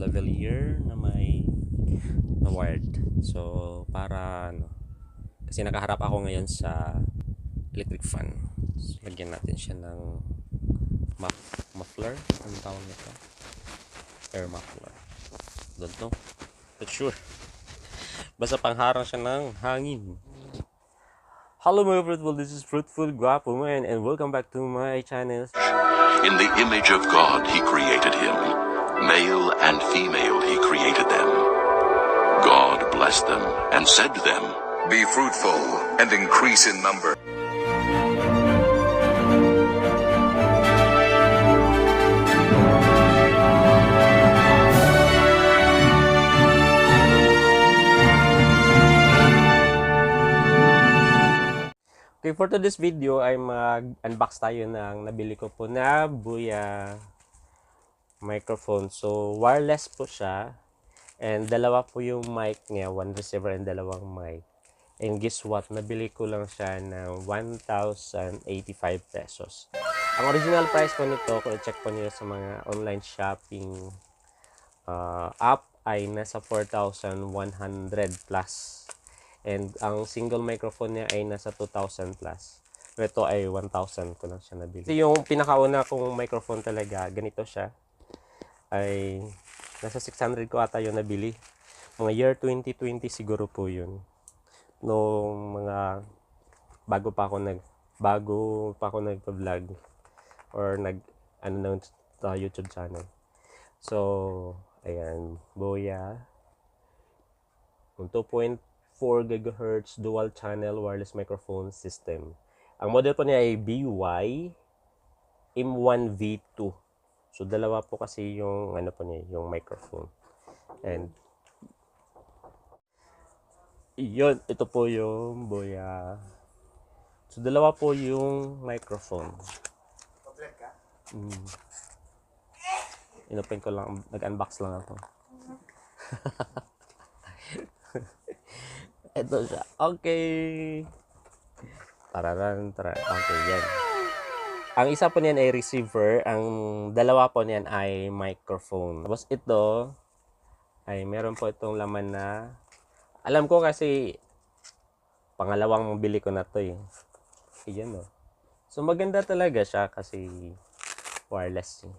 lavalier na may na wired. So para ano, kasi nakaharap ako ngayon sa electric fan. So, lagyan natin siya ng muffler. Ano tawag nito? Air muffler. Don't know. Not sure. Basta pangharang siya ng hangin. Hello mga Fruitful, this is Fruitful Guapo Man and welcome back to my channel. In the image of God he created him. Male and female he created them. God blessed them and said to them, Be fruitful and increase in number. Okay, for today's video ay mag-unbox tayo ng nabili ko po na Boya microphone. So, wireless po siya. And dalawa po yung mic niya, one receiver and dalawang mic. And guess what? Nabili ko lang siya ng 1,085 pesos. Ang original price po nito, kung i-check po niyo sa mga online shopping app, ay nasa 4,100 plus. And ang single microphone niya ay nasa 2,000 plus. Ito ay 1,000 ko lang siya nabili. Kasi yung pinakauna kong microphone talaga, ganito siya. Ay nasa 600 ko ata yung nabili. Mga year 2020 siguro po yun. Nung mga bago pa ako nagpa-vlog or ng YouTube channel. So, ayan, Boya 2.4 GHz dual channel wireless microphone system. Ang model po niya ay BY M1V2. So dalawa po kasi yung ano po niya, yung microphone. And iyon, ito po yung Boya. So dalawa po yung microphone. Inopen ko lang, nag-unbox lang ako. Ito siya. Okay. Tararan. Okay, yan. Ang isa po niyan ay receiver. Ang dalawa po niyan ay microphone. Tapos ito, ay meron po itong laman na, alam ko kasi, pangalawang bili ko na to eh. Ayan o. So maganda talaga siya kasi wireless eh.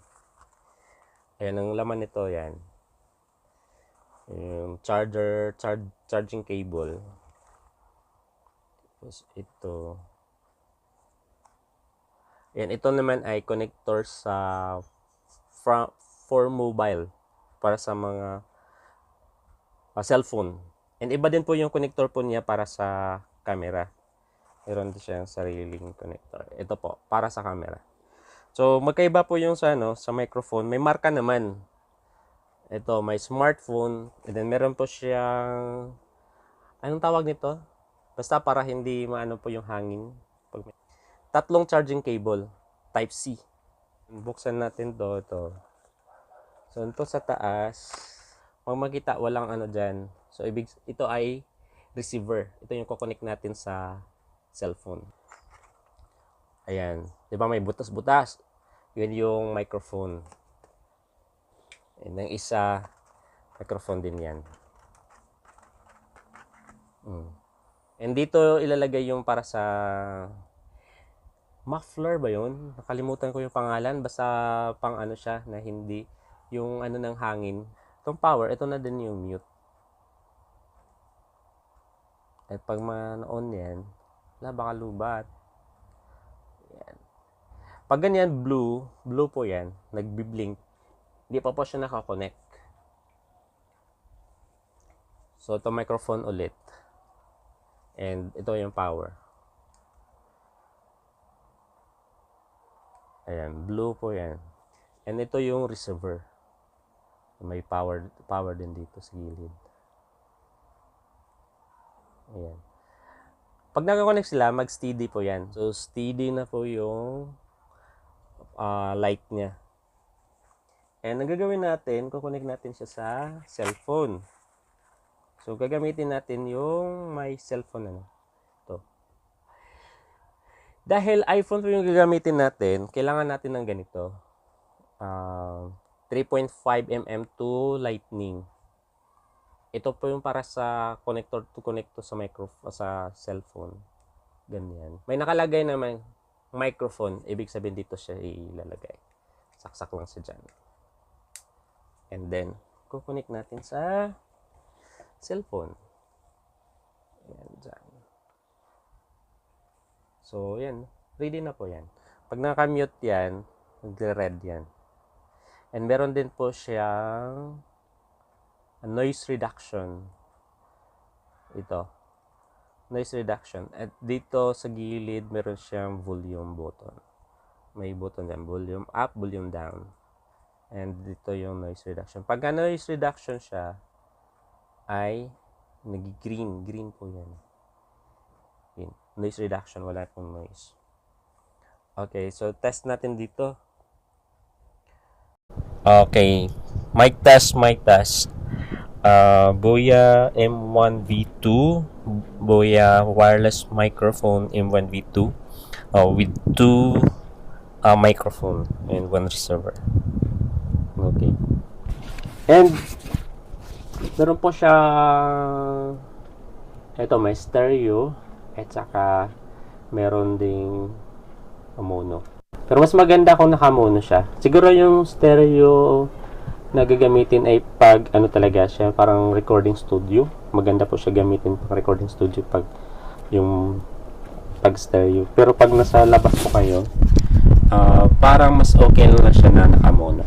Ayan ang laman nito, yan. Yung charging cable. Tapos ito. Yan, ito naman ay connector sa for mobile para sa mga cellphone. And iba din po yung connector po niya para sa camera. Meron din siyang sariling connector. Ito po, para sa camera. So magkaiba po yung sa microphone. May marka naman. Ito, may smartphone. And then, meron po siyang, anong tawag nito? Basta para hindi maano po yung hangin. Tatlong charging cable. Type C. Buksan natin to. Ito. So, ito sa taas. Kung makita, walang ano dyan. So, ito ay receiver. Ito yung kukonek natin sa cellphone. Ayan. Diba may butas-butas? Yun yung microphone. And ang isa, microphone din yan. And dito ilalagay yung para sa muffler ba yun? Nakalimutan ko yung pangalan. Basta pang ano siya na hindi yung ano ng hangin. Itong power, ito na din yung mute. At pag ma-on yan, baka lubat. Yan. Pag ganyan, blue po yan. Nagbi-blink. Hindi pa po siya nakakonect. So, ito microphone ulit. And ito yung power. Ayan, blue po yan. And ito yung receiver. May power din dito sa gilid. Ayan. Pag nakakonect sila, mag-steady po yan. So, steady na po yung light niya. And ang gagawin natin, kukunik natin siya sa cellphone. So, gagamitin natin yung may cellphone ano. Ito. Dahil iPhone po yung gagamitin natin, kailangan natin ng ganito. 3.5 mm to lightning. Ito po yung para sa connector to connector sa sa cellphone. Ganyan. May nakalagay naman microphone, ibig sabihin dito siya ilalagay. Saksak lang siya dyan. And then, kukonek natin sa cellphone. Ayan, dyan. So, yan. Ready na po yan. Pag naka-mute yan, magre-red yan. And meron din po siyang noise reduction. Ito. Noise reduction. At dito sa gilid, meron siyang volume button. May button dyan. Volume up, volume down. And dito yung noise reduction. Pag noise reduction siya, ay nag-green. Green po yan. Green. Noise reduction. Wala pong noise. Okay. So, test natin dito. Okay. Mic test. Boya M1V2, Boya wireless microphone M1V2 with two microphone and one receiver. Okay. And meron po siya may stereo at saka meron ding mono. Pero mas maganda kung naka-mono siya. Siguro yung stereo na gagamitin ay pag talaga siya, parang recording studio. Maganda po siya gamitin pang recording studio pag stereo. Pero pag nasa labas po kayo, parang mas okay na siya na naka-mono.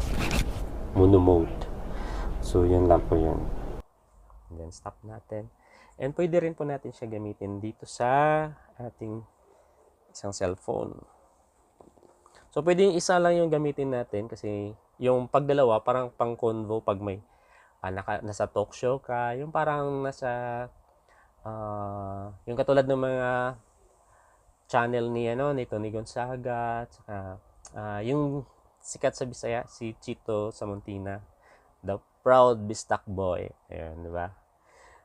Mono mode. So, yun lang po yun. And then, stop natin. And pwede rin po natin siya gamitin dito sa ating isang cellphone. So, pwede yung isa lang yung gamitin natin kasi yung pagdalawa, parang pang-convo pag may nasa talk show ka, yung parang nasa yung katulad ng mga channel ni Tony Gonzaga, saka yung sikat sa Bisaya, si Chito Samontina, the proud Bistak boy. Ayun, di ba?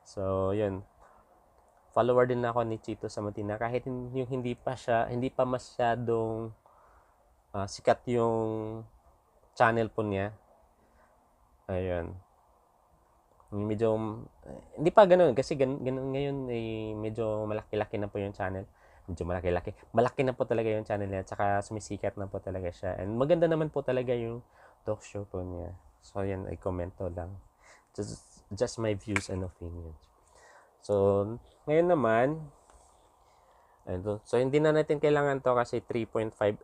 So, yun. Follower din ako ni Chito Samontina kahit yung hindi pa masyadong sikat yung channel po niya. Ayun. Medyo hindi pa ganoon kasi ganun ngayon medyo malaki-laki na po yung channel. Medyo malaki na po talaga yung channel niya, tsaka sumisikat na po talaga siya. And maganda naman po talaga yung talk show po niya. So yan, ay komento lang. Just my views and opinions. So ngayon naman, so hindi na natin kailangan to kasi 3.5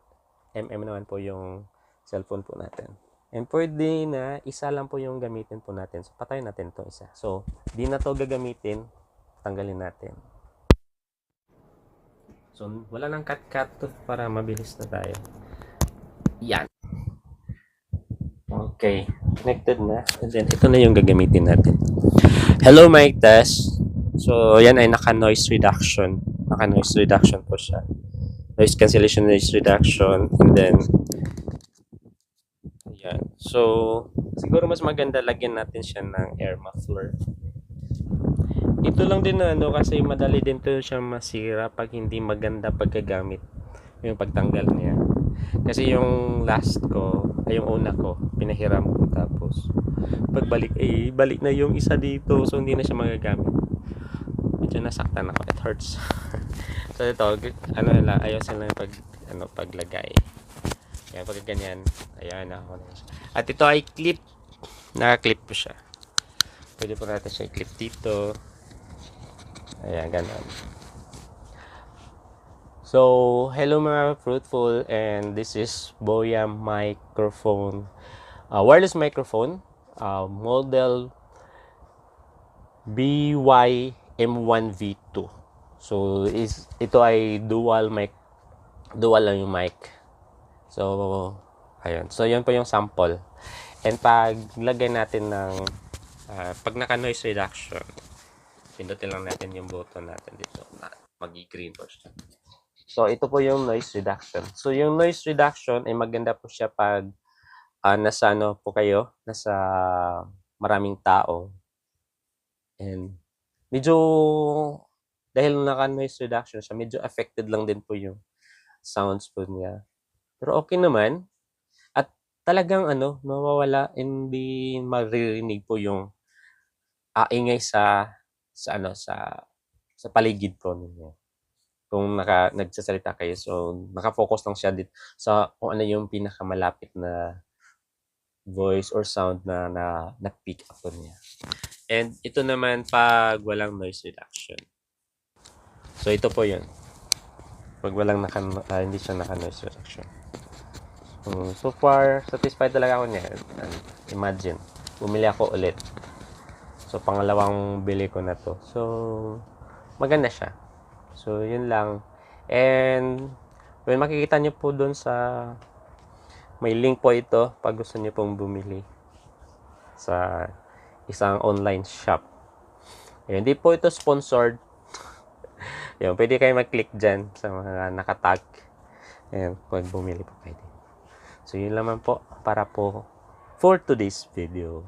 mm naman po yung cellphone po natin. And pwede na isa lang po yung gamitin po natin. So, patayin natin itong isa. So, di na to gagamitin. Tanggalin natin. So, wala nang cut-cut to para mabilis na tayo. Yan. Okay. Connected na. And then, ito na yung gagamitin natin. Hello, mic test. So, yan ay naka-noise reduction. Naka-noise reduction po siya. Noise cancellation, noise reduction. And then, yan. So, siguro mas maganda lagyan natin siya ng air muffler. Ito lang din na kasi madali din to siya masira pag hindi maganda pagkagamit. Yung pagtanggal niya. Kasi yung last ko, ay yung una ko, pinahiram ko tapos pagbalik, balik na yung isa dito. So, hindi na siya magagamit. Medyo nasaktan ako. It hurts. So, ito, ayusin lang paglagay. Yan, pag ganyan, ayan ako na siya. At ito ay clip. Naka-clip po siya. Pwede po natin siya i-clip dito. Ayan, ganun. So, hello mga fruitful, and this is Boya microphone. Wireless microphone. Model BY-M1V2. So, ito ay dual lang yung mic. So, ayun. So, yun po yung sample. And pag lagay natin ng, pag naka-noise reduction, pindutin lang natin yung button natin dito. Mag-green po siya. So, ito po yung noise reduction. So, yung noise reduction ay maganda po siya pag nasa po kayo, nasa maraming tao. And medyo, dahil naka-noise reduction siya, medyo affected lang din po yung sounds po niya. Pero okay naman. At talagang ano, mawawala, hindi maririnig po yung ingay sa ano, sa paligid po ninyo. Kung nagsasalita kayo, so naka-focus lang siya sa kung ano yung pinakamalapit na voice or sound na pick up po niya. And ito naman pag walang noise reduction. So ito po yun. Pag walang hindi siya naka-noise reduction. So far, satisfied talaga ako niya. Imagine, bumili ako ulit. So pangalawang bili ko na to. So maganda siya. So yun lang. And when makikita nyo po dun sa may link po ito pag gusto nyo pong bumili sa isang online shop. Hindi po ito sponsored. Yun, pwede kayo mag-click dyan sa mga nakatag. Ayan, pag bumili po pwede. So, yun naman po para po for today's video.